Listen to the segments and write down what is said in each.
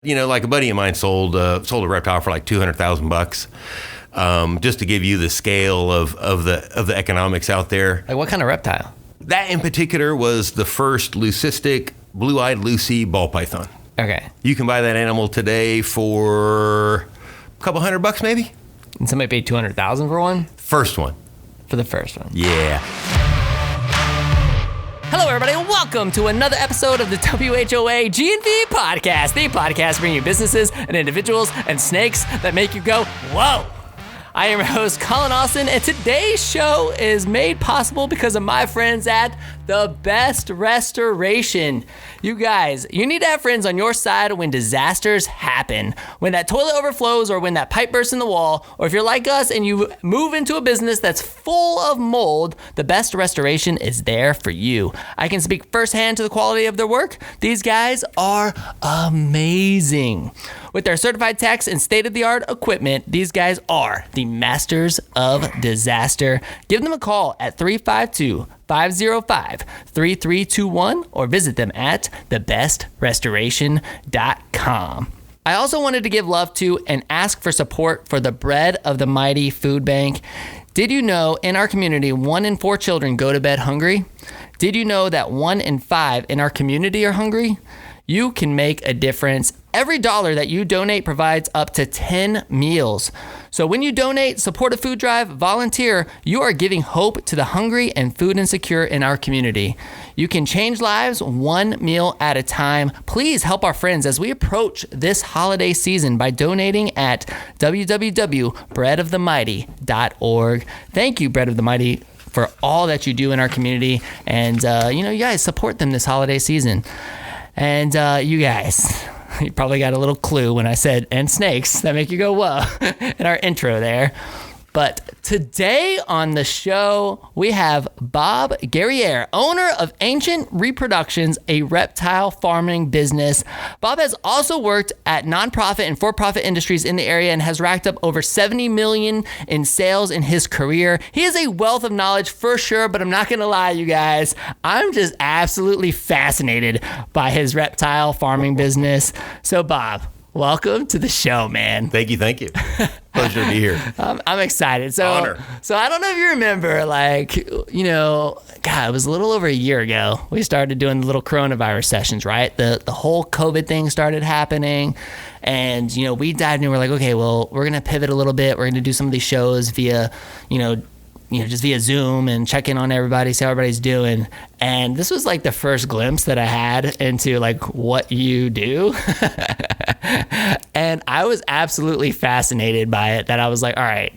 Like a buddy of mine sold a reptile for like $200,000. Just to give you the scale of the economics out there. Like what kind of reptile? That in particular was the first leucistic blue-eyed Lucy ball python. Okay. You can buy that animal today for a couple $100 maybe. And somebody paid $200,000 for one? First one. For the first one. Yeah. Hello, everybody, and welcome to another episode of the WHOA GNV podcast, the podcast bringing you businesses and individuals and snakes that make you go, whoa. I am your host, Collin Austin, and today's show is made possible because of my friends at The Best Restoration. You guys, you need to have friends on your side when disasters happen. When that toilet overflows or when that pipe bursts in the wall, or if you're like us and you move into a business that's full of mold, The Best Restoration is there for you. I can speak firsthand to the quality of their work. These guys are amazing. With their certified techs and state-of-the-art equipment, these guys are the masters of disaster. Give them a call at 352-505-3321 or visit them at thebestrestoration.com. I also wanted to give love to and ask for support for the Bread of the Mighty Food Bank. Did you know in our community, 1 in 4 children go to bed hungry? Did you know that 1 in 5 in our community are hungry? You can make a difference. Every dollar that you donate provides up to 10 meals. So when you donate, support a food drive, volunteer, you are giving hope to the hungry and food insecure in our community. You can change lives one meal at a time. Please help our friends as we approach this holiday season by donating at www.breadofthemighty.org. Thank you, Bread of the Mighty, for all that you do in our community. And, you guys support them this holiday season. And you guys, you probably got a little clue when I said, and snakes, that make you go, whoa, in our intro there. But today on the show, we have Bob Guerriere, owner of Ancient Reproductions, a reptile farming business. Bob has also worked at nonprofit and for-profit industries in the area and has racked up over $70 million in sales in his career. He is a wealth of knowledge for sure, but I'm not going to lie, you guys. I'm just absolutely fascinated by his reptile farming business. So, Bob, welcome to the show, man. Thank you. Pleasure to be here. I'm excited. Honor. So I don't know if you remember, God, it was a little over a year ago. We started doing the little coronavirus sessions, right? The whole COVID thing started happening. And, we dived in. We're like, okay, well, we're going to pivot a little bit. We're going to do some of these shows via, just via Zoom and check in on everybody, see how everybody's doing. And this was like the first glimpse that I had into like what you do. And I was absolutely fascinated by it, that I was like, all right,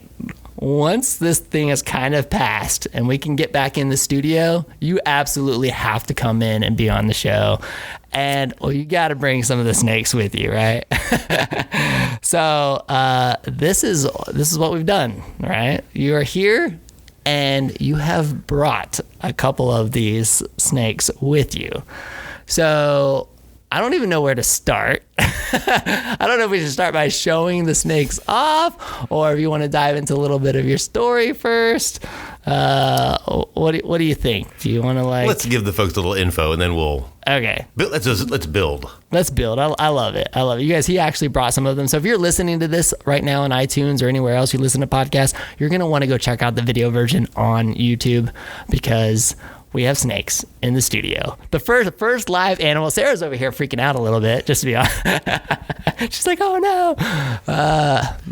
once this thing is kind of passed and we can get back in the studio, you absolutely have to come in and be on the show. And well, you got to bring some of the snakes with you, right? So this is what we've done, right? You are here and you have brought a couple of these snakes with you. So I don't even know where to start. I don't know if we should start by showing the snakes off, or if you want to dive into a little bit of your story first. What do you think? Do you want to Let's give the folks a little info, and then we'll. Okay. Let's build. Let's build. I love it. You guys, he actually brought some of them. So if you're listening to this right now on iTunes or anywhere else you listen to podcasts, you're going to want to go check out the video version on YouTube, because we have snakes in the studio. The first live animal. Sarah's over here freaking out a little bit, just to be honest. She's like, oh no.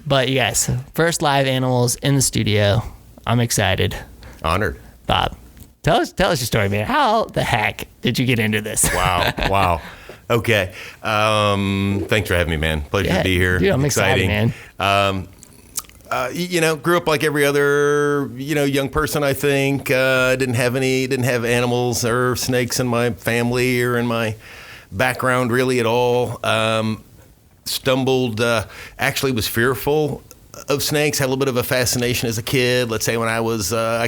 But you guys, first live animals in the studio. I'm excited. Honored. Bob, tell us your story, man. How the heck did you get into this? Wow. Okay. Thanks for having me, man. Pleasure to be here. Dude, I'm excited, man. Grew up like every other, young person, I think. Didn't have animals or snakes in my family or in my background really at all. Actually was fearful of snakes, had a little bit of a fascination as a kid. Let's say when I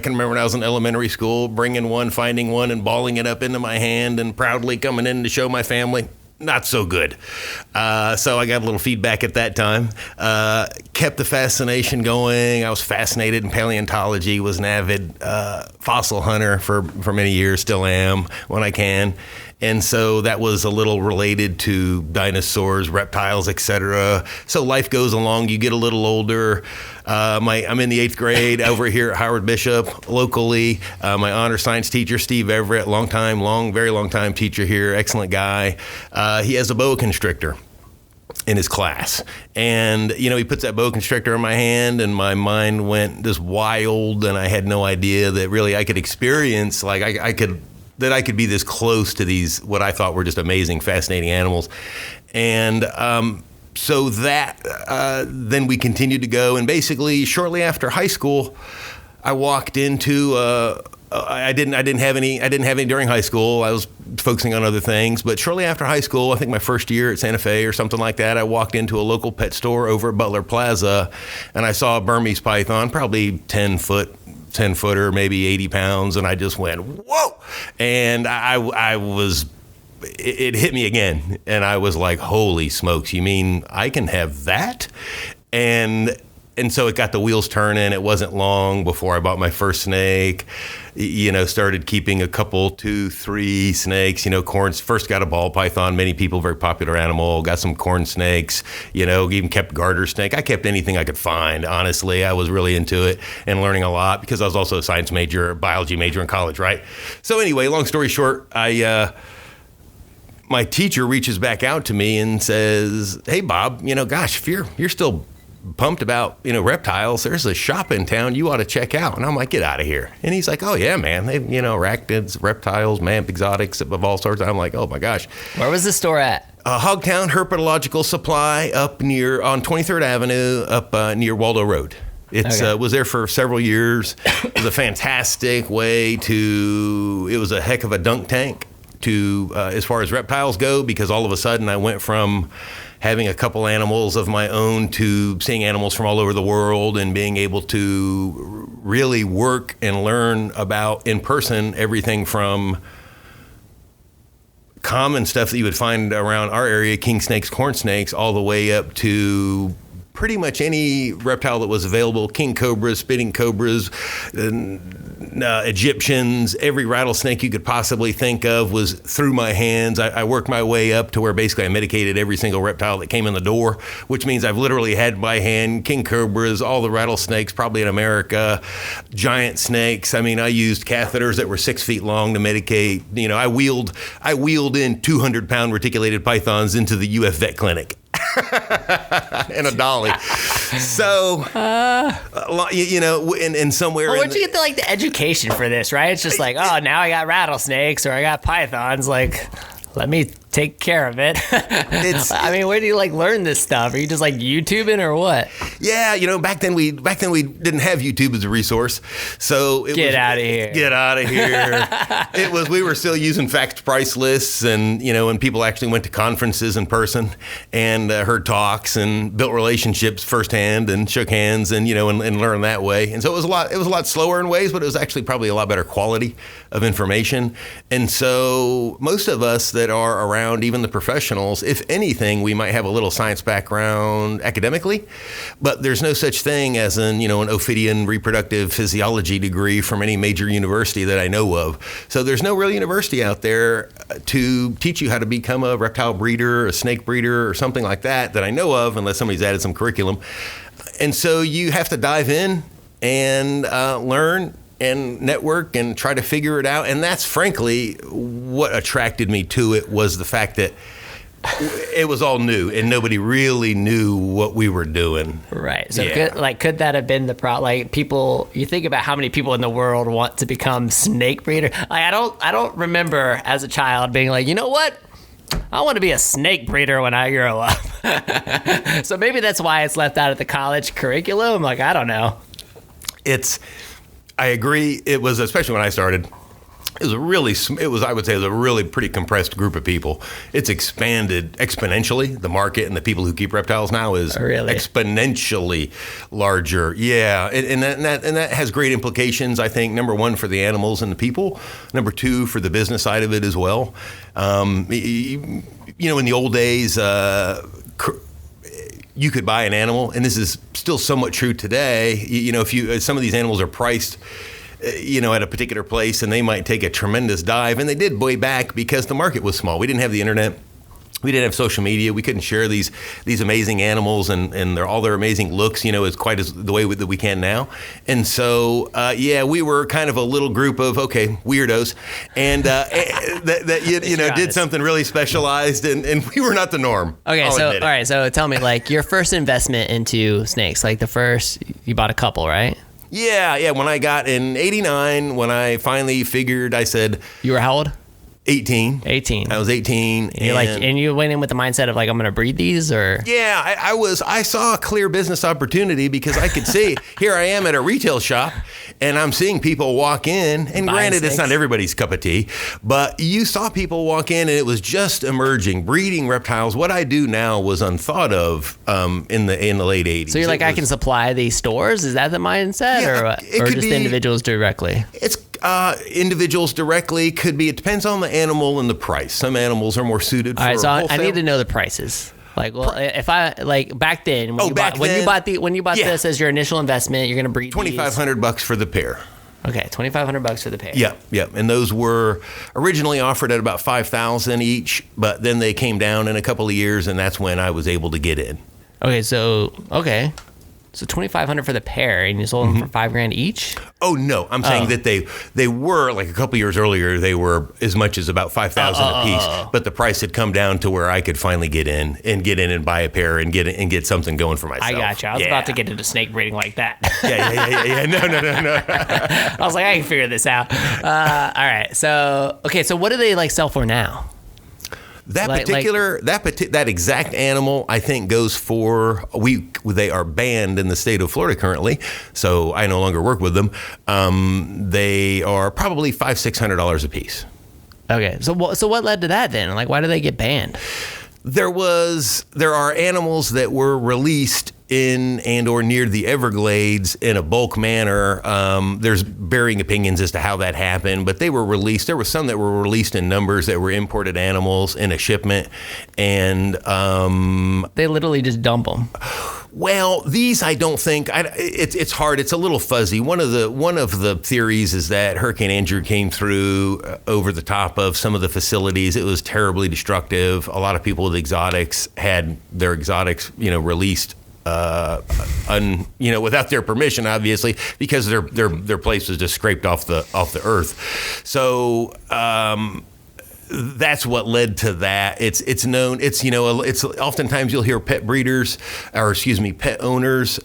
can remember when I was in elementary school, bringing one, finding one and balling it up into my hand and proudly coming in to show my family. Not so good. So I got a little feedback at that time. Kept the fascination going. I was fascinated in paleontology, was an avid fossil hunter for many years, still am when I can. And so that was a little related to dinosaurs, reptiles, etc. So life goes along. You get a little older. I'm in the 8th grade over here at Howard Bishop locally. My honor science teacher, Steve Everett, very long time teacher here, excellent guy. He has a boa constrictor in his class. And, he puts that boa constrictor in my hand and my mind went just wild, and I had no idea that really I could experience, like I could be this close to these, what I thought were just amazing, fascinating animals. And so that, then we continued to go. And basically shortly after high school, I walked into, I didn't have any during high school. I was focusing on other things, but shortly after high school, I think my first year at Santa Fe or something like that, I walked into a local pet store over at Butler Plaza, and I saw a Burmese python, probably 10 footer, maybe 80 pounds, and I just went, whoa! And it hit me again, and I was like, holy smokes, you mean I can have that? And so it got the wheels turning. It wasn't long before I bought my first snake, started keeping a couple, 2, 3 snakes, corns. First got a ball python, many people, very popular animal, got some corn snakes, even kept garter snake. I kept anything I could find, honestly. I was really into it and learning a lot because I was also a science major, biology major in college, right? So anyway, long story short, my teacher reaches back out to me and says, hey, Bob, gosh, if you're still pumped about, reptiles, there's a shop in town you ought to check out. And I'm like, get out of here. And he's like, oh yeah, man. They, arachnids, reptiles, mammoth exotics of all sorts. I'm like, oh my gosh. Where was the store at? Hogtown Herpetological Supply up on 23rd Avenue, up near Waldo Road. It was there for several years. It was a fantastic way it was a heck of a dunk tank to, as far as reptiles go, because all of a sudden I went from having a couple animals of my own to seeing animals from all over the world and being able to really work and learn about in person everything from common stuff that you would find around our area, king snakes, corn snakes, all the way up to pretty much any reptile that was available, king cobras, spitting cobras, Egyptians, every rattlesnake you could possibly think of was through my hands. I worked my way up to where basically I medicated every single reptile that came in the door, which means I've literally had in my hand king cobras, all the rattlesnakes probably in America, giant snakes. I mean, I used catheters that were 6 feet long to medicate. I wheeled in 200-pound reticulated pythons into the UF vet clinic. And a dolly. So, and somewhere. Well, where'd you get the education for this, right? It's just like, oh, now I got rattlesnakes or I got pythons. Like, let me take care of it. Where do you learn this stuff? Are you just YouTubing or what? Yeah, back then we didn't have YouTube as a resource, so get out of here. We were still using fact price lists, and when people actually went to conferences in person and heard talks and built relationships firsthand and shook hands and and learned that way. And so it was a lot slower in ways, but it was actually probably a lot better quality of information. And so most of us that are around, even the professionals, if anything, we might have a little science background academically, but there's no such thing as an Ophidian reproductive physiology degree from any major university that I know of. So there's no real university out there to teach you how to become a reptile breeder, a snake breeder, or something like that I know of, unless somebody's added some curriculum. And so you have to dive in and learn and network and try to figure it out. And that's frankly what attracted me to it, was the fact that it was all new and nobody really knew what we were doing. Right. So could that have been the problem? People, you think about how many people in the world want to become snake breeder. I don't remember as a child being like, you know what? I want to be a snake breeder when I grow up. So maybe that's why it's left out of the college curriculum. I don't know. I agree. It was, especially when I started, I would say it was a really pretty compressed group of people. It's expanded exponentially. The market and the people who keep reptiles now is exponentially larger. Yeah. And that has great implications, I think, number one, for the animals and the people. Number two, for the business side of it as well. In the old days, you could buy an animal, and this is still somewhat true today. If some of these animals are priced at a particular place, and they might take a tremendous dive, and they did way back because the market was small. We didn't have the internet. We didn't have social media. We couldn't share these amazing animals and all their amazing looks, as quite as the way that we can now. And so, we were kind of a little group of, weirdos, and that did something really specialized, and we were not the norm. Okay, all right, so tell me, like, your first investment into snakes, like you bought a couple, right? Yeah. When I got in '89, when I finally figured, I said, you were how old? 18. I was 18. And you went in with the mindset of, like, I'm going to breed these, or? Yeah, I saw a clear business opportunity because I could see, here I am at a retail shop, and I'm seeing people walk in, and granted, snakes. It's not everybody's cup of tea, but you saw people walk in, and it was just emerging, breeding reptiles. What I do now was unthought of in the late 80s. So you're like, I can supply these stores? Is that the mindset, or what? Or just individuals directly? It's individuals directly, could be. It depends on the animal and the price. Some animals are more suited for wholesale. I need to know the prices. Like, well, if I, like, back then, when you bought this as your initial investment, you're going to breed $2,500 for the pair. Okay, $2,500 for the pair. Yeah, and those were originally offered at about $5,000 each, but then they came down in a couple of years, and that's when I was able to get in. So $2,500 for the pair, and you sold them for $5,000 each. Oh no, I'm saying that they were, like, a couple years earlier, they were as much as about $5,000 a piece, but the price had come down to where I could finally get in and buy a pair and get something going for myself. I gotcha. I was about to get into snake breeding like that. Yeah. No. I was like, I can figure this out. All right. So what do they, like, sell for now? That exact animal, I think, goes for they are banned in the state of Florida currently, so I no longer work with them. They are probably $500-$600 a piece. Okay, so what led to that then? Like, why did they get banned? There are animals that were released in and or near the Everglades in a bulk manner. There's varying opinions as to how that happened, but they were released. There were some that were released in numbers that were imported animals in a shipment, and they literally just dump them. Well, these I don't think. It's hard. It's a little fuzzy. One of the theories is that Hurricane Andrew came through over the top of some of the facilities. It was terribly destructive. A lot of people with exotics had their exotics, released, without their permission, obviously, because their place was just scraped off the earth. So. That's what led to that. It's known. It's oftentimes you'll hear pet owners.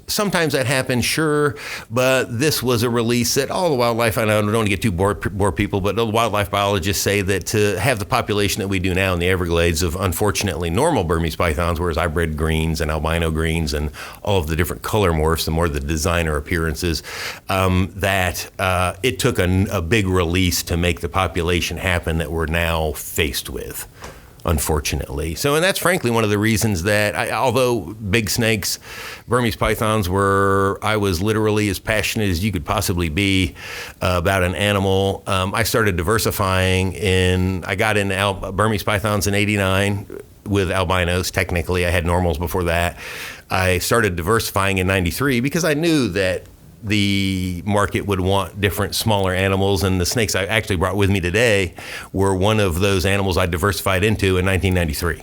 Sometimes that happens, sure, but this was a release that all the wildlife. I don't want to get too bore people, but the wildlife biologists say that to have the population that we do now in the Everglades of, unfortunately, normal Burmese pythons, whereas I bred greens and albino greens and all of the different color morphs, the more the designer appearances, that it took a big release to make the population happen that we're now faced with, unfortunately. So, and that's frankly one of the reasons that although big snakes, Burmese pythons I was literally as passionate as you could possibly be about an animal. I started diversifying I got into Burmese pythons in '89 with albinos. Technically, I had normals before that. I started diversifying in '93 because I knew that the market would want different smaller animals, and the snakes I actually brought with me today were one of those animals I diversified into in 1993.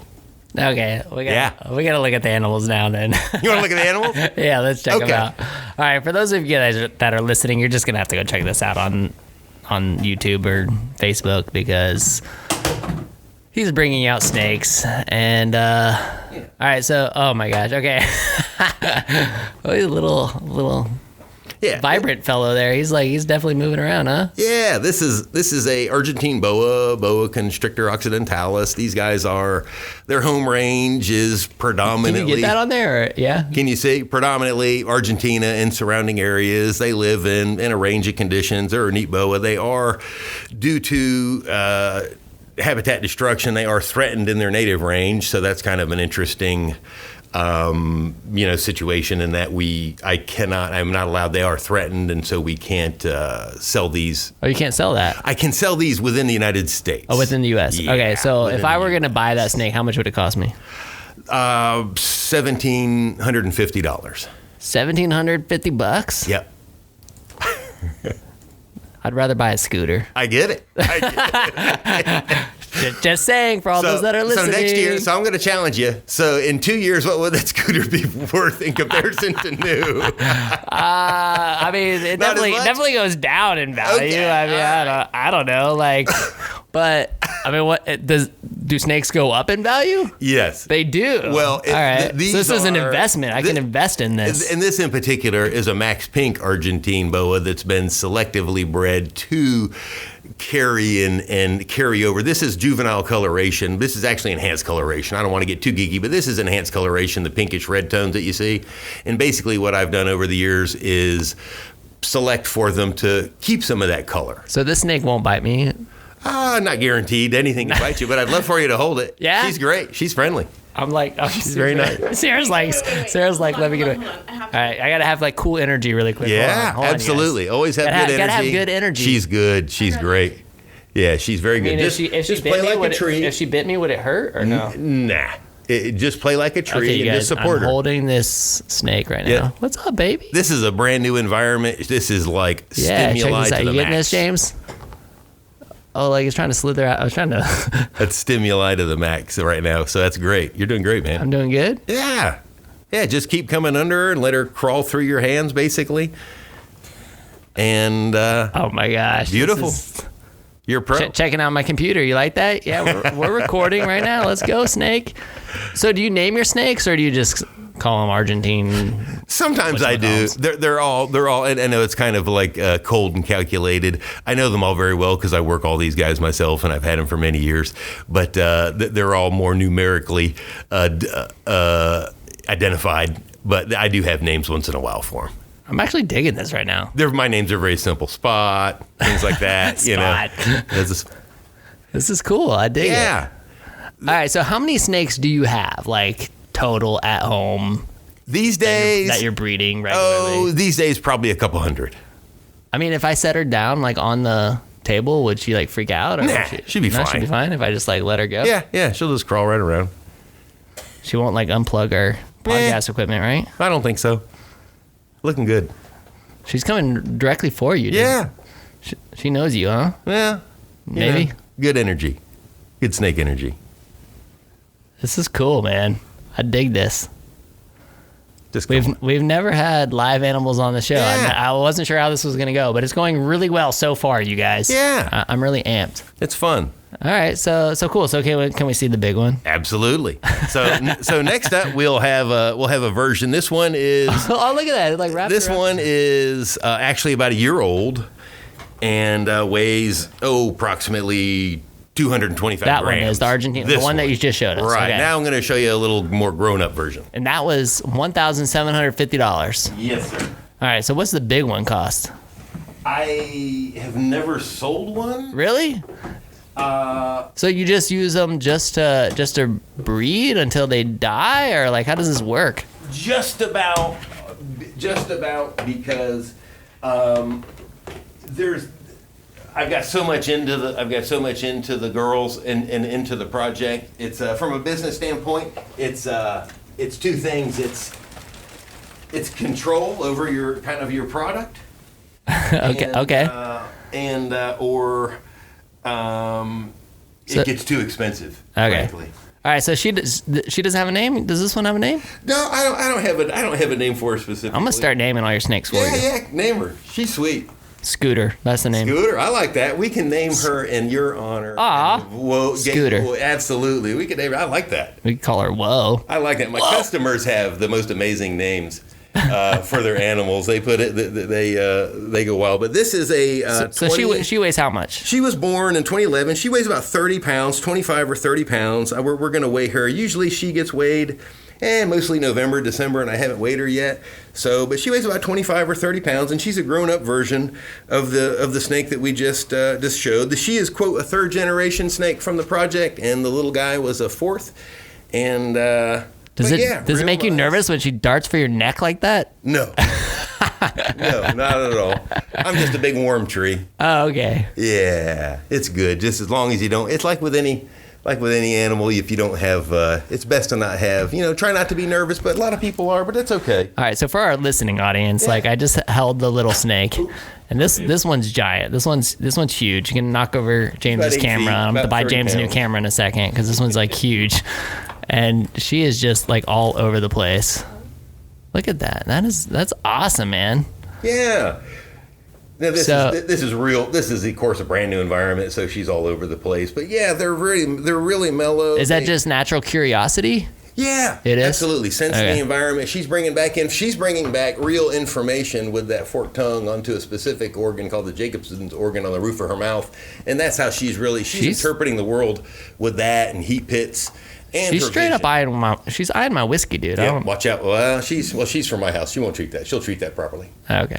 Okay, we gotta look at the animals now then. You want to look at the animals? Yeah, let's check them out. All right, for those of you guys that are listening, you're just gonna have to go check this out on YouTube or Facebook, because he's bringing out snakes. And all right, so oh my gosh, okay. Oh, he's a little vibrant fellow there. He's definitely moving around, huh? Yeah, this is a Argentine boa constrictor occidentalis. These guys their home range is predominantly. Can you get that on there? Or, yeah. Can you see predominantly Argentina and surrounding areas? They live in a range of conditions. They're a neat boa. They are, due to habitat destruction, they are threatened in their native range. So that's kind of an interesting situation in that I'm not allowed, they are threatened, and so we can't sell these. Oh, you can't sell that? I can sell these within the United States. Oh, within the U.S. Yeah, okay, so if I were going to buy that snake, how much would it cost me? $1,750. $1,750? Yep. I'd rather buy a scooter. I get it. Just saying for all those that are listening. So next year, I'm going to challenge you. So in 2 years, what would that scooter be worth in comparison to new? I mean, it definitely goes down in value. Okay, I mean, I don't know, like, but I mean, do snakes go up in value? Yes, they do. Well, all right. So this is an investment. I can invest in this. And this in particular is a Maxx Pink Argentine Boa that's been selectively bred to carry and carry over. This is juvenile coloration. This is actually enhanced coloration. I don't want to get too geeky, but this is enhanced coloration, the pinkish red tones that you see. And basically what I've done over the years is select for them to keep some of that color. So this snake won't bite me? Not guaranteed anything can bite you, but I'd love for you to hold it. Yeah? She's great. She's friendly. I'm like, oh, she's very nice. Sarah's like, let me get it. All right, I gotta have like cool energy really quick. Yeah, hold on, absolutely. Always have good energy. Gotta have good energy. She's good. She's great. Yeah, she's very good. If she bit me, if she bit me, would it hurt or no? Nah. Just play like a tree okay, and guys, just support her. I'm holding this snake right now. Yeah. What's up, baby? This is a brand new environment. This is like stimuli check this out. to the You getting max. this, James? Oh, like it's trying to slither out. I was trying to. That's stimuli to the max right now. So that's great. You're doing great, man. I'm doing good? Yeah. Yeah, just keep coming under her and let her crawl through your hands, basically. And oh my gosh. Beautiful. You're pro. Checking out my computer. You like that? Yeah, we're recording right now. Let's go, snake. So do you name your snakes or do you just call them Argentine? Sometimes I do. They're all, and I know it's kind of like cold and calculated. I know them all very well because I work all these guys myself and I've had them for many years. But they're all more numerically identified. But I do have names once in a while for them. I'm actually digging this right now. My names are very simple. Spot, things like that. Spot. This is cool. I dig it. Yeah. All right. So how many snakes do you have, like, total at home? These days. That you're breeding regularly? Oh, these days probably a couple hundred. I mean, if I set her down, like, on the table, would she, like, freak out? Or nah, she'd be fine. She'd be fine if I just, like, let her go? Yeah. She'll just crawl right around. She won't, like, unplug her podcast equipment, right? I don't think so. Looking good. She's coming directly for you, dude. Yeah. She knows you, huh? Yeah. Maybe. Good energy. Good snake energy. This is cool, man. I dig this. We've never had live animals on the show. Yeah. I wasn't sure how this was going to go, but it's going really well so far, you guys. Yeah. I'm really amped. It's fun. All right, so cool. So can we see the big one? Absolutely. So next up we'll have a version. This one is oh, look at that! It like wrapped this around. one is actually about a year old and weighs approximately 225 that grams. One is the Argentine, the one that you just showed us. Right. Okay. Now I'm going to show you a little more grown-up version. And that was $1,750. Yes, sir. All right. So what's the big one cost? I have never sold one. Really? So you just use them just to breed until they die, or like how does this work? Just about because I've got so much into the girls and into the project. It's from a business standpoint. It's two things. It's control over your product. Okay. It gets too expensive. Okay. Frankly. All right. So she doesn't have a name. Does this one have a name? No, I don't have a name for her specifically. I'm gonna start naming all your snakes for you. Yeah, name her. She's sweet. Scooter, that's the name. Scooter, I like that. We can name her in your honor. Aw, Scooter. Absolutely, we can name her. I like that. We can call her Whoa. I like that. My customers have the most amazing names for their animals. They put it. They go wild. But this is a. So she weighs how much? She was born in 2011. She weighs about 30 pounds, 25 or 30 pounds. We're going to weigh her. Usually she gets weighed. Mostly November, December, and I haven't weighed her yet. But she weighs about 25 or 30 pounds, and she's a grown-up version of the snake that we just showed. She is, quote, a third-generation snake from the project, and the little guy was a fourth. And does it make you nervous when she darts for your neck like that? No. No, not at all. I'm just a big warm tree. Oh, okay. Yeah, it's good. Just as long as you don't. It's like with any like with any animal, if you don't have, it's best to not have, try not to be nervous, but a lot of people are, but that's okay. All right, so for our listening audience, like I just held the little snake, and this one's giant. This one's huge. You can knock over James's camera. I'm going to buy James a new camera in a second because this one's like huge. And she is just like all over the place. Look at that. That's awesome, man. Yeah. Now this is real. This is, of course, a brand new environment, so she's all over the place. But yeah, they're really mellow. Is that just natural curiosity? Yeah, it is. Absolutely. Sensing the environment. She's bringing back real information with that forked tongue onto a specific organ called the Jacobson's organ on the roof of her mouth, and that's how she's interpreting the world with that and heat pits. And she's straight up eyeing my whiskey, dude. Yeah, watch out. Well, she's from my house. She won't treat that. She'll treat that properly. Okay.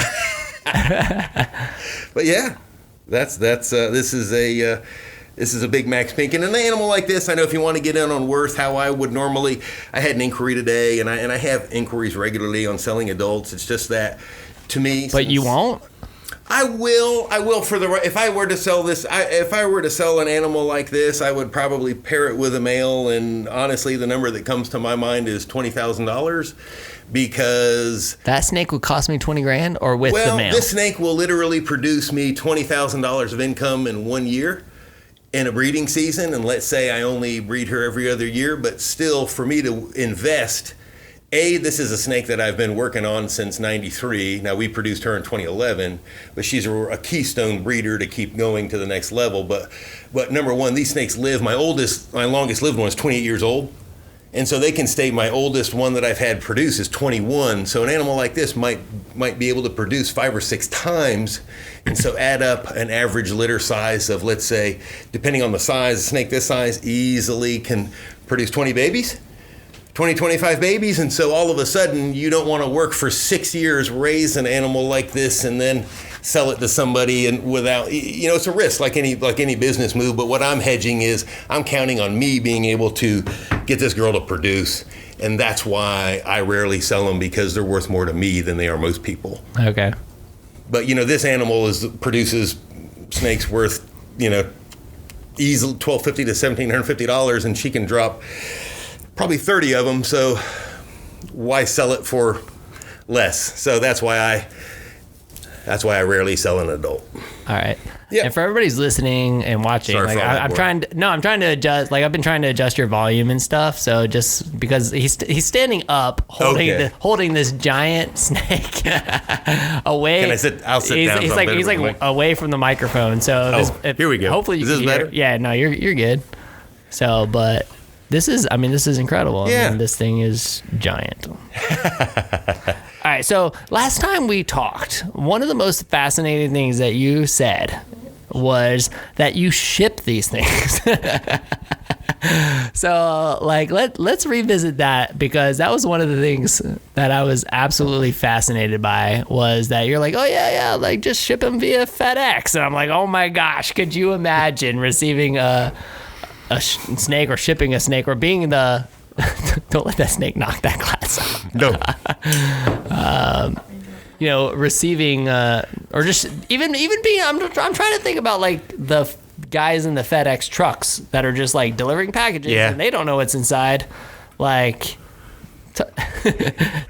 But yeah, this is a big Maxx Pink, and an animal like this. I know if you want to get in on worth, how I would normally. I had an inquiry today, and I have inquiries regularly on selling adults. It's just that to me. But you won't. I will if I were to sell this. If I were to sell an animal like this, I would probably pair it with a male. And honestly, the number that comes to my mind is $20,000, because that snake would cost me $20,000, or with the male. Well, this snake will literally produce me $20,000 of income in 1 year in a breeding season. And let's say I only breed her every other year, but still, for me to invest. This is a snake that I've been working on since '93. Now, we produced her in 2011, but she's a keystone breeder to keep going to the next level. But number one, these snakes live. My longest lived one is 28 years old. And so they can stay. My oldest one that I've had produce is 21. So an animal like this might be able to produce 5 or 6 times. And so add up an average litter size of, let's say, depending on the size, a snake this size easily can produce 20 babies. 25 babies, and so all of a sudden you don't want to work for 6 years, raise an animal like this, and then sell it to somebody, and without, it's a risk like any business move. But what I'm hedging is I'm counting on me being able to get this girl to produce, and that's why I rarely sell them, because they're worth more to me than they are most people. Okay. But this animal produces snakes worth easily $1,250 to $1,750, and she can drop probably 30 of them, so why sell it for less? So that's why I rarely sell an adult. All right. Yeah. And for everybody's listening and watching, I'm trying to adjust. Like, I've been trying to adjust your volume and stuff. So just because he's standing up, holding this giant snake away. Can I sit? I'll sit down. He's like away from the microphone. So here we go. Hopefully you can hear. Better? Yeah. No, you're good. So, but. This is incredible. Yeah. I mean, this thing is giant. All right, so last time we talked, one of the most fascinating things that you said was that you ship these things. So, let's revisit that, because that was one of the things that I was absolutely fascinated by, was that you're like, oh, yeah, like, just ship them via FedEx. And I'm like, oh, my gosh, could you imagine receiving a snake, or shipping a snake, or being the don't let that snake knock that glass out. No. Receiving or just even being, I'm trying to think about like the guys in the FedEx trucks that are just like delivering packages and they don't know what's inside. Like,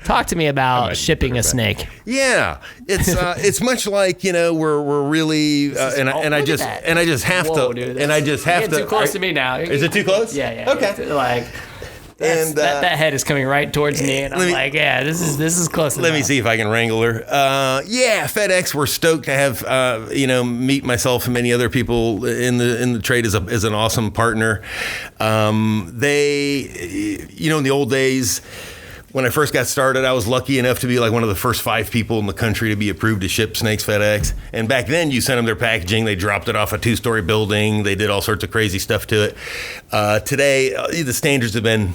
talk to me about shipping a snake. Yeah, it's much like we're really I just have Whoa, to dude, and I just have to. Too close to me now. Is it too close? Yeah. Okay. Like, that head is coming right towards me, and I'm like, yeah, this is close. Let me see if I can wrangle her. FedEx, we're stoked to have meet myself and many other people in the trade as an awesome partner. They, in the old days, when I first got started, I was lucky enough to be like one of the first 5 people in the country to be approved to ship snakes FedEx. And back then, you sent them their packaging, they dropped it off a 2-story building, they did all sorts of crazy stuff to it. Today, the standards have been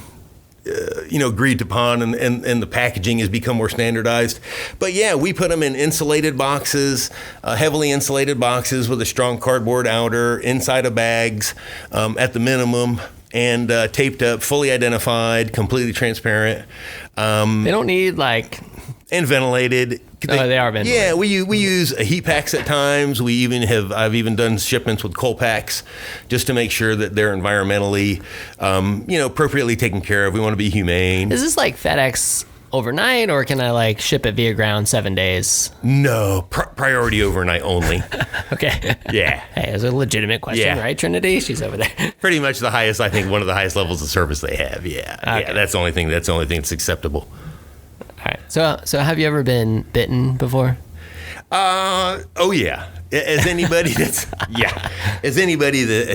agreed upon, and the packaging has become more standardized. But yeah, we put them in insulated boxes, heavily insulated boxes with a strong cardboard outer, inside of bags, at the minimum, and taped up, fully identified, completely transparent. They don't need And ventilated. They are ventilated. Yeah, we use heat packs at times. I've even done shipments with coal packs just to make sure that they're environmentally, appropriately taken care of. We want to be humane. Is this like FedEx overnight, or can I like ship it via ground 7 days? No, priority overnight only. Okay. Yeah. Hey, it's a legitimate question, right, Trinity? She's over there. Pretty much the highest, I think, one of the highest levels of service they have. Yeah. Okay. Yeah, that's the only thing that's acceptable. All right. So have you ever been bitten before? Oh yeah. As anybody that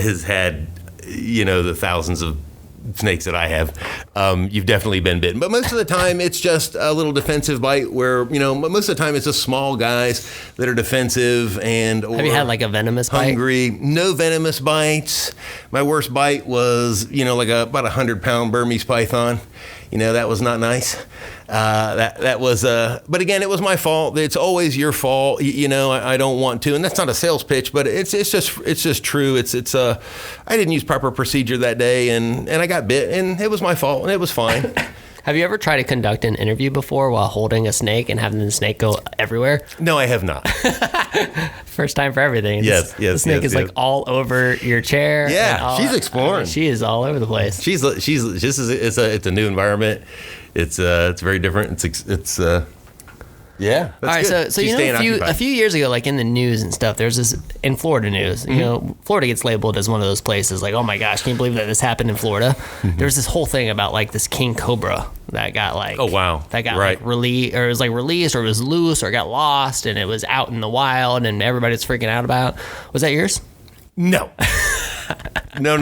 has had, the thousands of snakes that I have, you've definitely been bitten. But most of the time, it's just a little defensive bite where, most of the time it's just small guys that are defensive and or have you had like a venomous hungry. Bite? No venomous bites. My worst bite was, about 100-pound Burmese python. That was not nice. That was, but again, it was my fault. It's always your fault. I don't want to, and that's not a sales pitch, but it's just true. I didn't use proper procedure that day, and I got bit, and it was my fault, and it was fine. Have you ever tried to conduct an interview before while holding a snake and having the snake go everywhere? No, I have not. First time for everything. Yes. The snake is like all over your chair. Yeah, she's exploring. She is all over the place. It's a new environment. It's very different. Yeah. All right. Good. So a few years ago, like in the news and stuff, there's this in Florida news. Mm-hmm. Florida gets labeled as one of those places like, oh my gosh, can you believe that this happened in Florida? Mm-hmm. There was this whole thing about like this King Cobra that got like, oh wow, that got like released, or it was like released, or it was loose, or got lost, and it was out in the wild, and everybody's freaking out about. Was that yours? No. No.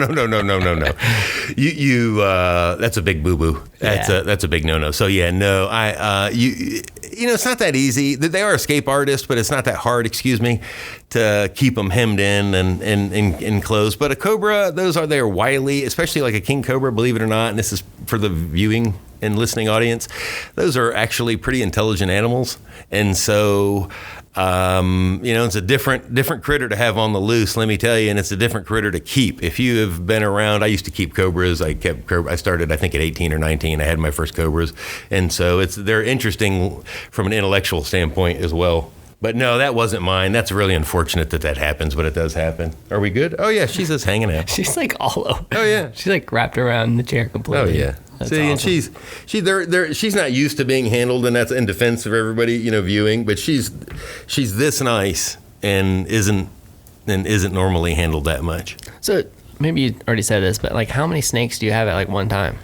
You that's a big boo-boo. That's a big no-no. So yeah, no. It's not that easy. They are escape artists, but it's not that hard, to keep them hemmed in and enclosed. But a cobra, they're wily, especially like a king cobra, believe it or not, and this is for the viewing and listening audience. Those are actually pretty intelligent animals. And so it's a different critter to have on the loose, let me tell you, and it's a different critter to keep. If you have been around, I used to keep cobras. I started, I think, at 18 or 19. I had my first cobras, and so they're interesting from an intellectual standpoint as well. But no, that wasn't mine. That's really unfortunate that happens, but it does happen. Are we good? Oh yeah, she's just hanging out. She's like all over. Oh yeah, she's like wrapped around the chair completely. Oh yeah. That's See, awesome. And she's not used to being handled, and that's in defense of everybody, viewing. But she's this nice and isn't normally handled that much. So maybe you already said this, but like, how many snakes do you have at like one time?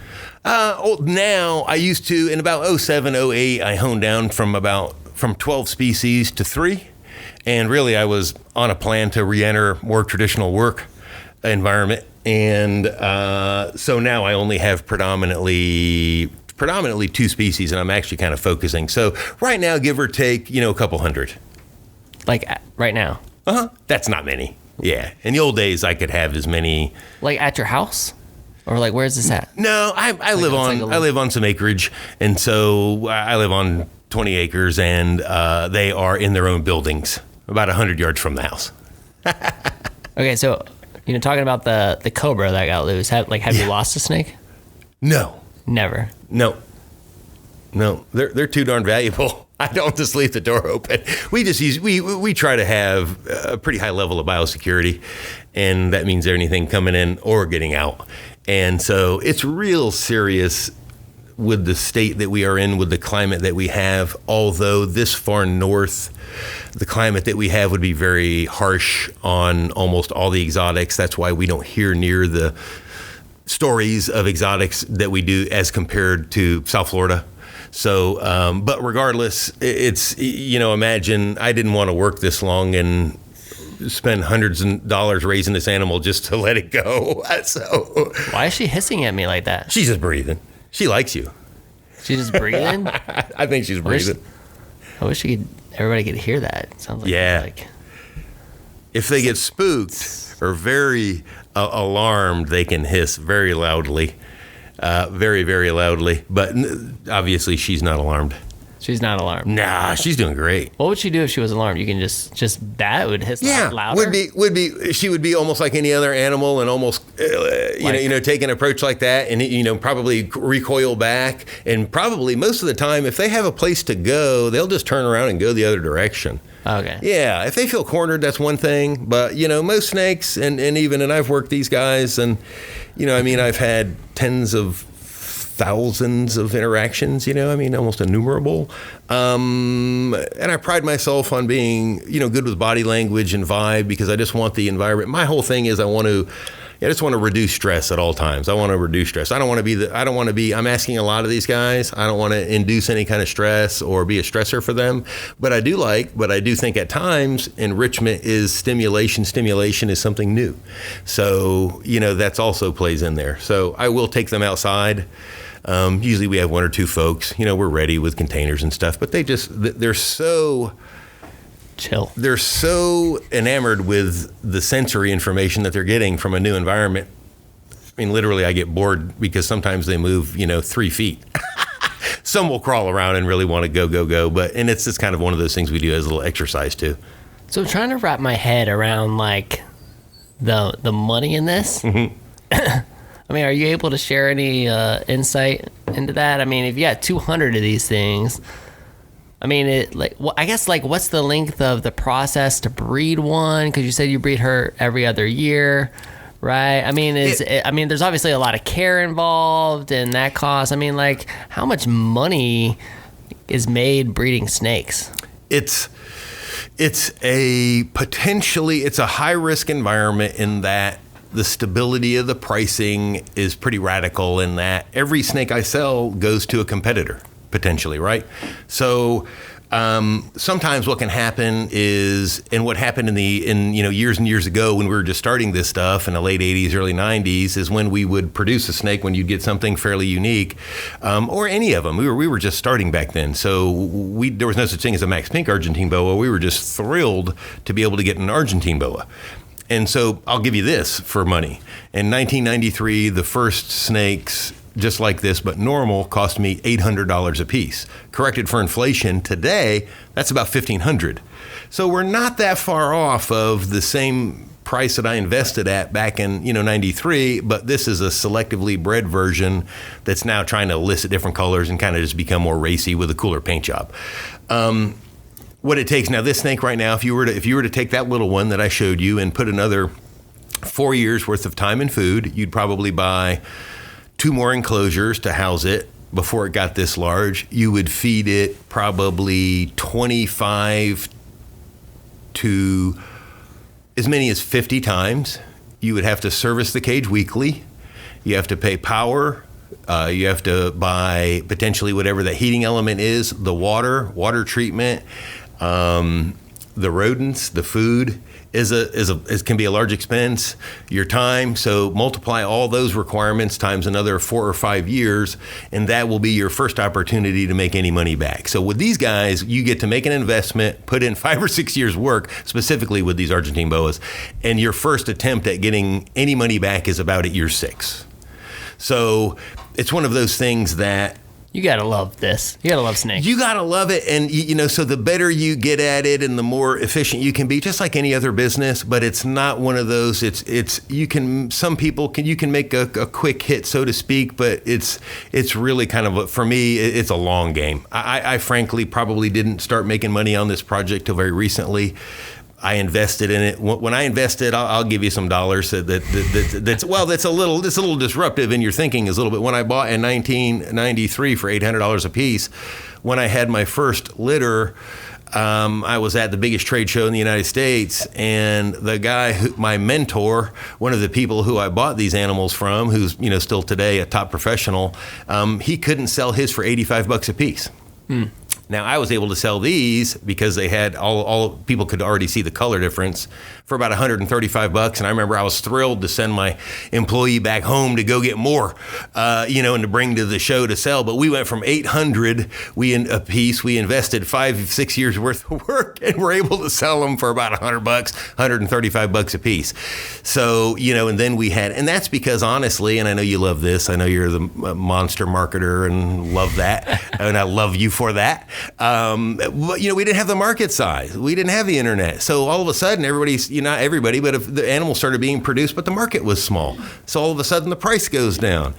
Now I used to in about 07, 08, I honed down from 12 species to 3, and really I was on a plan to re-enter more traditional work environment. And so now I only have predominantly 2 species, and I'm actually kind of focusing. So right now, give or take, a couple hundred. Like right now? That's not many. Yeah. In the old days, I could have as many. Like at your house? Or like, where's this at? No, I live on some acreage, and so I live on 20 acres, and they are in their own buildings, about 100 yards from the house. Okay, so talking about the cobra that got loose, have you lost a snake? No. Never. No. They're too darn valuable. I don't just leave the door open. We try to have a pretty high level of biosecurity, and that means anything coming in or getting out. And so it's real serious with the state that we are in, with the climate that we have. Although this far north, the climate that we have would be very harsh on almost all the exotics. That's why we don't hear near the stories of exotics that we do as compared to South Florida. So, but regardless, it's, imagine I didn't want to work this long and spend hundreds of dollars raising this animal just to let it go. So why is she hissing at me like that? She's just breathing. She likes you. She's just breathing? I think she's breathing. I wish everybody could hear that. It sounds like if they get spooked or very alarmed, they can hiss very loudly, very, very loudly. But obviously, she's not alarmed. She's not alarmed. Nah, she's doing great. What would she do if she was alarmed? You can just bat. It would hiss louder. She would be almost like any other animal, and almost take an approach like that, and probably recoil back, and probably most of the time, if they have a place to go, they'll just turn around and go the other direction. Okay. Yeah, if they feel cornered, that's one thing, but most snakes, and I've worked these guys, and I've had tens of thousands of interactions, almost innumerable. And I pride myself on being, good with body language and vibe, because I just want the environment. My whole thing is I just want to reduce stress at all times. I want to reduce stress. I'm asking a lot of these guys. I don't want to induce any kind of stress or be a stressor for them. But I do think at times enrichment is stimulation. Stimulation is something new. So, that's also plays in there. So I will take them outside. Usually we have one or two folks, we're ready with containers and stuff, but they're so chill. They're so enamored with the sensory information that they're getting from a new environment. I mean, literally I get bored because sometimes they move, 3 feet. Some will crawl around and really want to go, and it's just kind of one of those things we do as a little exercise too. So I'm trying to wrap my head around like the money in this. Mm-hmm. I mean, are you able to share any insight into that? I mean, if you got 200 of these things, I mean, what's the length of the process to breed one? Because you said you breed her every other year, right? I mean, there's obviously a lot of care involved and that cost. I mean, like, how much money is made breeding snakes? It's a high risk environment in that the stability of the pricing is pretty radical, in that every snake I sell goes to a competitor, potentially, right? So sometimes what can happen is, and what happened in years and years ago when we were just starting this stuff in the late 80s, early 90s, is when we would produce a snake, when you'd get something fairly unique, or any of them. We were just starting back then. So there was no such thing as a Maxx Pink Argentine Boa. We were just thrilled to be able to get an Argentine Boa. And so I'll give you this for money. In 1993, the first snakes, just like this, but normal, cost me $800 a piece. Corrected for inflation today, that's about $1,500. So we're not that far off of the same price that I invested at back in 93, but this is a selectively bred version that's now trying to elicit different colors and kind of just become more racy with a cooler paint job. What it takes now, this snake right now, if you were to take that little one that I showed you and put another 4 years worth of time and food, you'd probably buy 2 more enclosures to house it before it got this large. You would feed it probably 25 to as many as 50 times. You would have to service the cage weekly. You have to pay power. You have to buy potentially whatever the heating element is, the water treatment, the rodents, the food can be a large expense. Your time, so multiply all those requirements times another 4 or 5 years, and that will be your first opportunity to make any money back. So with these guys, you get to make an investment, put in 5 or 6 years work, specifically with these Argentine Boas, and your first attempt at getting any money back is about at year 6. So it's one of those things that you gotta love this. You gotta love snakes. You gotta love it, and so the better you get at it, and the more efficient you can be, just like any other business. But it's not one of those. You can make a quick hit, so to speak. But it's really kind of for me, it's a long game. I frankly probably didn't start making money on this project till very recently. I invested in it. When I invested, I'll give you some dollars. That's a little disruptive in your thinking is a little bit. When I bought in 1993 for $800 a piece, when I had my first litter, I was at the biggest trade show in the United States, and the guy, my mentor, one of the people who I bought these animals from, who's still today a top professional, he couldn't sell his for $85 a piece. Now, I was able to sell these because they had all people could already see the color difference for about $135. And I remember I was thrilled to send my employee back home to go get more, and to bring to the show to sell. But we went from $800 a piece. We invested 5-6 years worth of work, and we're able to sell them for about $100, $135 a piece. So, and then and that's because honestly, and I know you love this, I know you're the monster marketer and love that, and I love you for that. But, we didn't have the market size. We didn't have the internet. So all of a sudden, everybody's, not everybody, but if the animals started being produced, but the market was small. So all of a sudden, the price goes down.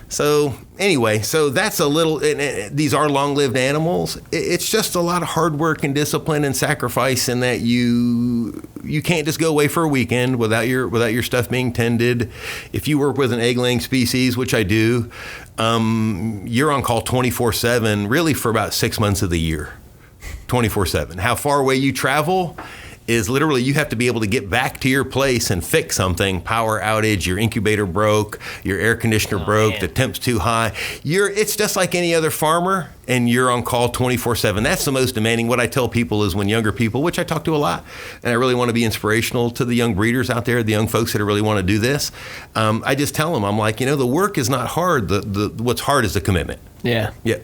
So anyway, that's a little, these are long-lived animals. It's just a lot of hard work and discipline and sacrifice in that you can't just go away for a weekend without your stuff being tended. If you work with an egg-laying species, which I do, you're on call 24/7, really for about 6 months of the year, 24/7. How far away you travel is literally you have to be able to get back to your place and fix something. Power outage, your incubator broke, your air conditioner broke, the temp's too high. It's just like any other farmer, and you're on call 24/7. That's the most demanding. What I tell people is when younger people, which I talk to a lot, and I really want to be inspirational to the young breeders out there, the young folks that really want to do this, I just tell them, I'm like, the work is not hard. What's hard is the commitment. Yeah. Yeah.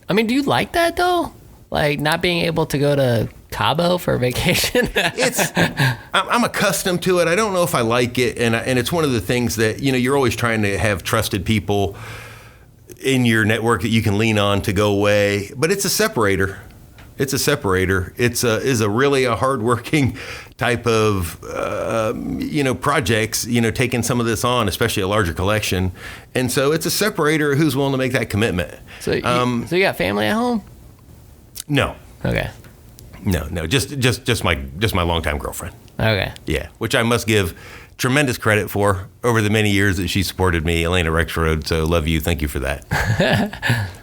I mean, do you like that though? Like not being able to go to Cabo for a vacation? I'm accustomed to it. I don't know if I like it, and it's one of the things that you're always trying to have trusted people in your network that you can lean on to go away. But it's a separator. It's a really a hardworking type of projects. Taking some of this on, especially a larger collection, and so it's a separator who's willing to make that commitment. So you got family at home? No. Okay. No, just my longtime girlfriend. Okay. Yeah, which I must give tremendous credit for over the many years that she supported me, Elena Rexroad. So love you, thank you for that.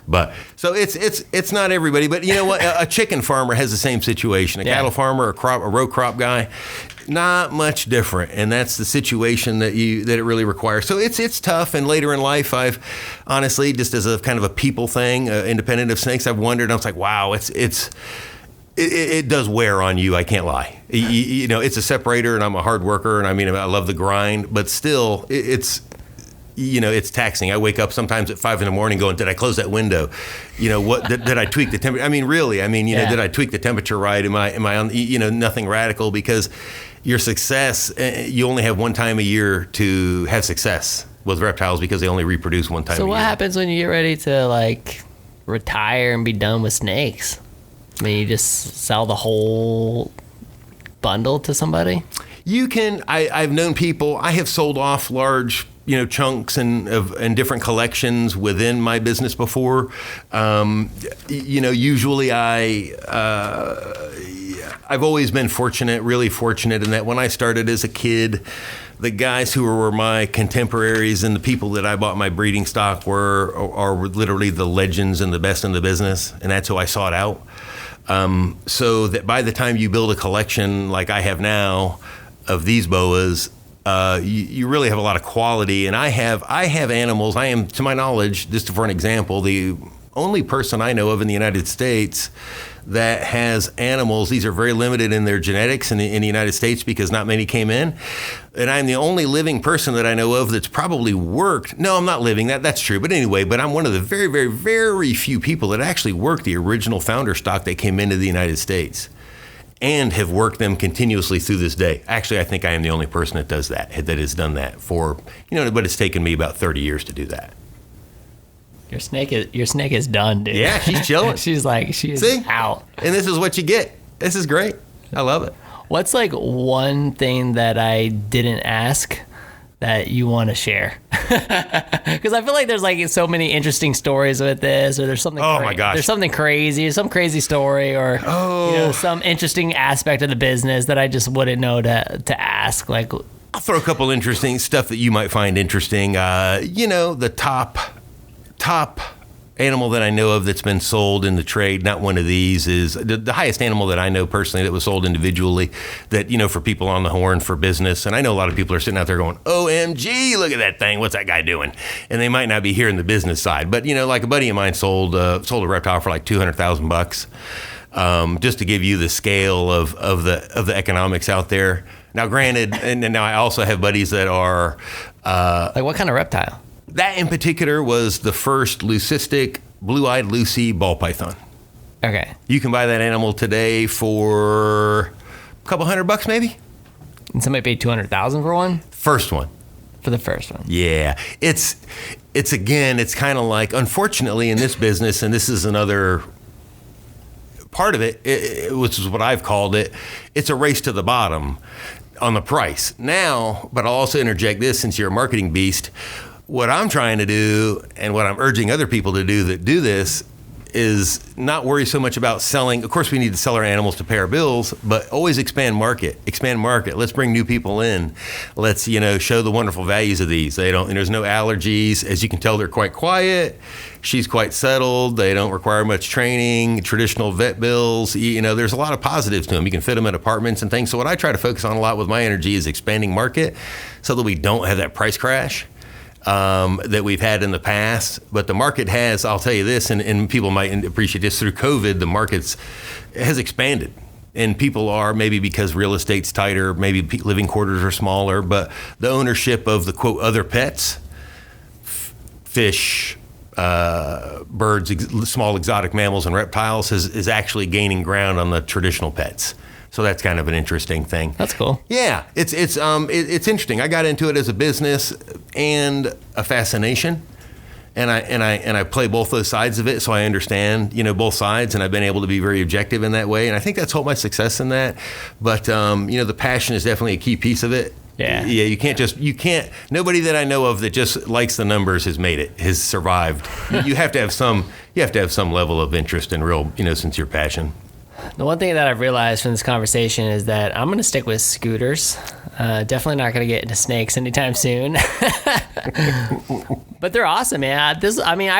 But so it's not everybody, but you know what? A chicken farmer has the same situation. A cattle farmer, a row crop guy, not much different, and that's the situation that it really requires. So it's tough. And later in life, I've honestly, just as a kind of a people thing, independent of snakes, I've wondered. I was like, wow, it does wear on you. I can't lie. It's a separator, and I'm a hard worker, and I love the grind, but still, it's taxing. I wake up sometimes at 5 a.m. going, did I close that window? What did I tweak the temperature? Did I tweak the temperature right? Am I on? Nothing radical, because your success, you only have one time a year to have success with reptiles because they only reproduce one time a year. So what happens when you get ready to retire and be done with snakes? You just sell the whole bundle to somebody? You can. I've known people. I have sold off large, chunks and different collections within my business before. Usually I've always been fortunate, really fortunate, in that when I started as a kid, the guys who were my contemporaries and the people that I bought my breeding stock are literally the legends and the best in the business, and that's who I sought out. So that by the time you build a collection like I have now of these boas, you really have a lot of quality. And I have animals. I am, to my knowledge, just for an example, the only person I know of in the United States that has animals. These are very limited in their genetics in the United States because not many came in. And I'm the only living person that I know of that's probably worked. No, I'm not living. That's true. But anyway, I'm one of the very, very, very few people that actually worked the original founder stock that came into the United States and have worked them continuously through this day. Actually, I think I am the only person that does that has done that for, but it's taken me about 30 years to do that. Your snake is done, dude. Yeah, she's chilling. she's out. And this is what you get. This is great. I love it. What's one thing that I didn't ask that you want to share? Because I feel like there's so many interesting stories with this, or there's something. Oh my gosh! There's something crazy, some crazy story, or some interesting aspect of the business that I just wouldn't know to ask. I'll throw a couple interesting stuff that you might find interesting. The top animal that I know of that's been sold in the trade, not one of these, is the highest animal that I know personally that was sold individually, that, for people on the horn for business. And I know a lot of people are sitting out there going, OMG, look at that thing. What's that guy doing? And they might not be hearing the business side. But, a buddy of mine sold a reptile for $200,000, just to give you the scale of the economics out there. Now, granted, and now I also have buddies that are... what kind of reptile? That in particular was the first leucistic blue-eyed Lucy ball python. Okay. You can buy that animal today for a couple $100 maybe. And somebody paid $200,000 for one? First one. For the first one. Yeah. It's kind of like, unfortunately in this business, and this is another part of it, which is what I've called it, it's a race to the bottom on the price. Now, but I'll also interject this, since you're a marketing beast, what I'm trying to do and what I'm urging other people to do that do this is not worry so much about selling. Of course, we need to sell our animals to pay our bills, but always expand market. Let's bring new people in. Let's, show the wonderful values of these. There's no allergies. As you can tell, they're quite quiet. She's quite settled. They don't require much training, traditional vet bills. There's a lot of positives to them. You can fit them in apartments and things. So what I try to focus on a lot with my energy is expanding market so that we don't have that price crash that we've had in the past. But the market has, I'll tell you this, and people might appreciate this, through COVID, the market has expanded. And people are, maybe because real estate's tighter, maybe living quarters are smaller, but the ownership of the, quote, other pets, fish, birds, small exotic mammals and reptiles is actually gaining ground on the traditional pets. So that's kind of an interesting thing. That's cool. Yeah, it's interesting. I got into it as a business and a fascination, and I play both those sides of it, so I understand both sides, and I've been able to be very objective in that way, and I think that's helped my success in that. But the passion is definitely a key piece of it. Yeah. Yeah, you can't. Nobody that I know of that just likes the numbers has survived. You have to have some level of interest and real sincere passion. The one thing that I've realized from this conversation is that I'm going to stick with scooters. Definitely not going to get into snakes anytime soon. But they're awesome, man. I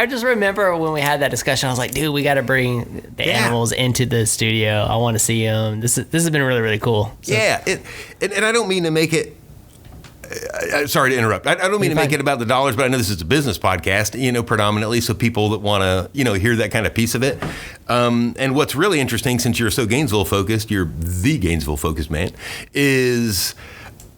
just remember when we had that discussion, I was like, dude, we got to bring the animals into the studio. I want to see them. This has been really, really cool. So. Yeah, and I don't mean to make it. Sorry to interrupt. I don't mean to make it about the dollars, but I know this is a business podcast, predominantly, so people that want to, hear that kind of piece of it. And what's really interesting, since you're so Gainesville focused, you're the Gainesville focused man, is,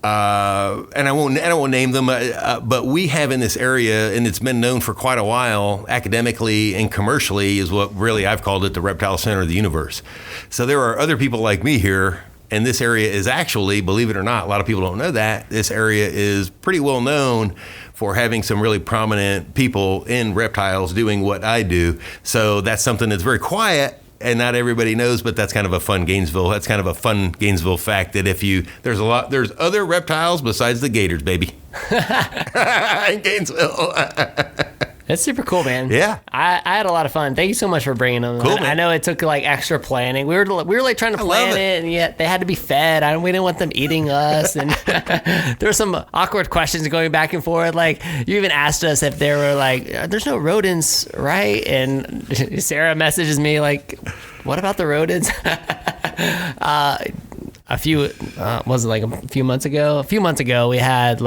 and I won't name them, but we have in this area, and it's been known for quite a while, academically and commercially, is what really I've called it the reptile center of the universe. So there are other people like me here. And this area is actually, believe it or not, a lot of people don't know that, this area is pretty well known for having some really prominent people in reptiles doing what I do. So that's something that's very quiet and not everybody knows, but that's kind of a fun Gainesville. That's kind of a fun Gainesville fact that there's other reptiles besides the gators, baby. In Gainesville. That's super cool, man. Yeah. I had a lot of fun. Thank you so much for bringing them. Cool, man. I know it took extra planning. We were trying to plan it, and yet they had to be fed. We didn't want them eating us. And there were some awkward questions going back and forth. You even asked us if there were there's no rodents, right? And Sarah messages me what about the rodents? A few months ago? A few months ago, we had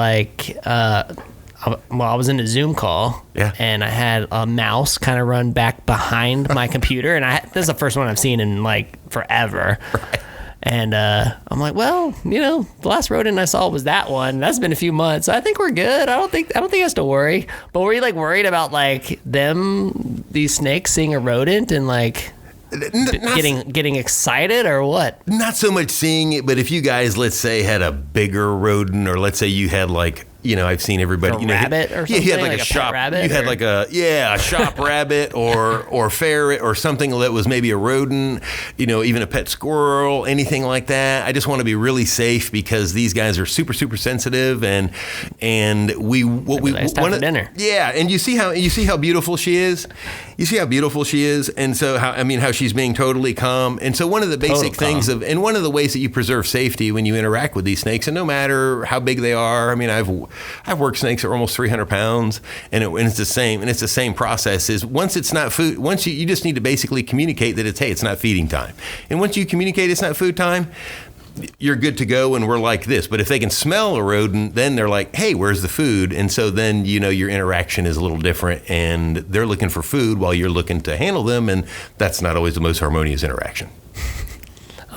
I was in a Zoom call, and I had a mouse kind of run back behind my computer, and this is the first one I've seen in forever. Right. And I'm like, well, the last rodent I saw was that one. That's been a few months. So I think we're good. I don't think I have to worry. But were you worried about these snakes seeing a rodent and getting excited or what? Not so much seeing it, but if you guys, let's say, had a bigger rodent, or let's say you had I've seen everybody. Rabbit or something? Yeah, you had a shop rabbit. You had a shop rabbit or ferret or something that was maybe a rodent. Even a pet squirrel, anything like that. I just want to be really safe because these guys are super, super sensitive, and dinner. Yeah, and you see how beautiful she is. You see how beautiful she is, and so how she's being totally calm. And so one of the basic things and one of the ways that you preserve safety when you interact with these snakes, and no matter how big they are. I've worked snakes that are almost 300 pounds, and it's the same. And it's the same process. Is once it's not food, once you just need to basically communicate that it's not feeding time. And once you communicate it's not food time, you're good to go, and we're like this. But if they can smell a rodent, then they're like, hey, where's the food? And so then your interaction is a little different, and they're looking for food while you're looking to handle them, and that's not always the most harmonious interaction.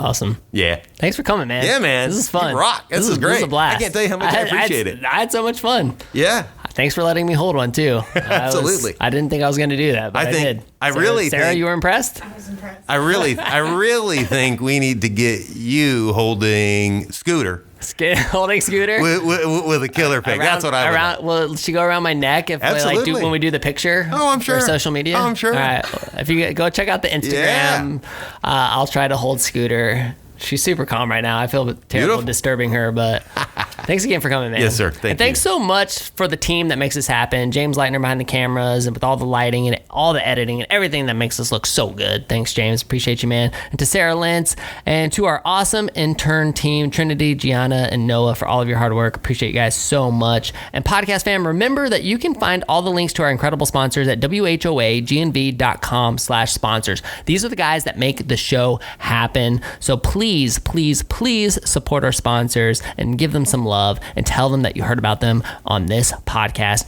Awesome. Yeah. Thanks for coming, man. Yeah, man. This is fun. You rock. This is great. This is a blast. I can't tell you how much I appreciate it. I had so much fun. Yeah. Thanks for letting me hold one too. Absolutely. I didn't think I was going to do that, but I did. Sarah, you were impressed? I was impressed. I really think we need to get you holding Scooter Holding Scooter with a killer pic. That's what I want. Will she go around my neck if when we do the picture? Oh, I'm sure. For social media. Oh, I'm sure. All right, if you go check out the Instagram, I'll try to hold Scooter. She's super calm right now. I feel terrible disturbing her, but thanks again for coming, man. Yes, sir. Thanks so much for the team that makes this happen. James Leitner behind the cameras and with all the lighting and all the editing and everything that makes us look so good. Thanks, James. Appreciate you, man. And to Sarah Lentz and to our awesome intern team, Trinity, Gianna, and Noah, for all of your hard work. Appreciate you guys so much. And podcast fam, remember that you can find all the links to our incredible sponsors at whoagnv.com/sponsors. These are the guys that make the show happen. So please support our sponsors and give them some love and tell them that you heard about them on this podcast.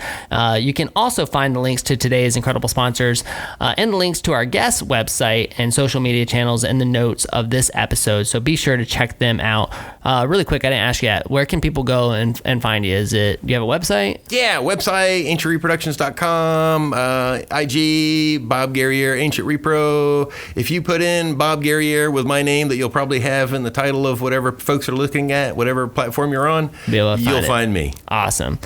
You can also find the links to today's incredible sponsors and the links to our guest website and social media channels in the notes of this episode. So be sure to check them out. Really quick, I didn't ask yet. Where can people go and find you? Do you have a website? Yeah, website, ancientreproductions.com, IG, Bob Guerriere, Ancient Repro. If you put in Bob Guerriere with my name that you'll probably have in the title of whatever folks are looking at, whatever platform you're on, you'll find me. Awesome.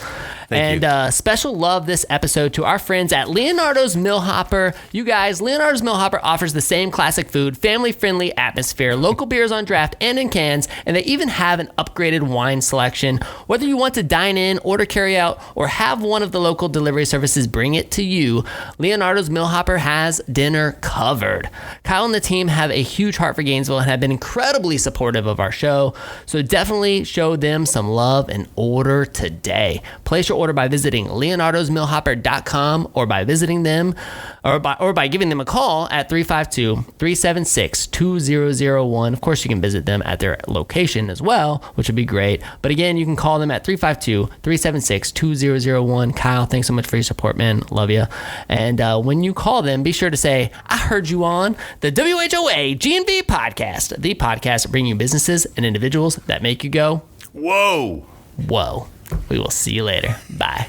Thank you. Special love this episode to our friends at Leonardo's Millhopper. You guys, Leonardo's Millhopper offers the same classic food, family-friendly atmosphere, local beers on draft and in cans, and they even have an upgraded wine selection. Whether you want to dine in, order carry out, or have one of the local delivery services bring it to you, Leonardo's Millhopper has dinner covered. Kyle and the team have a huge heart for Gainesville and have been incredibly supportive of our show, so definitely show them some love and order today. Place your order by visiting leonardosmillhopper.com or by visiting them or by giving them a call at 352-376-2001. Of course, you can visit them at their location as well, which would be great. But again, you can call them at 352-376-2001. Kyle, thanks so much for your support, man. Love you. And when you call them, be sure to say, I heard you on the WHOA GNV podcast, the podcast bringing you businesses and individuals that make you go, whoa. Whoa. We will see you later. Bye.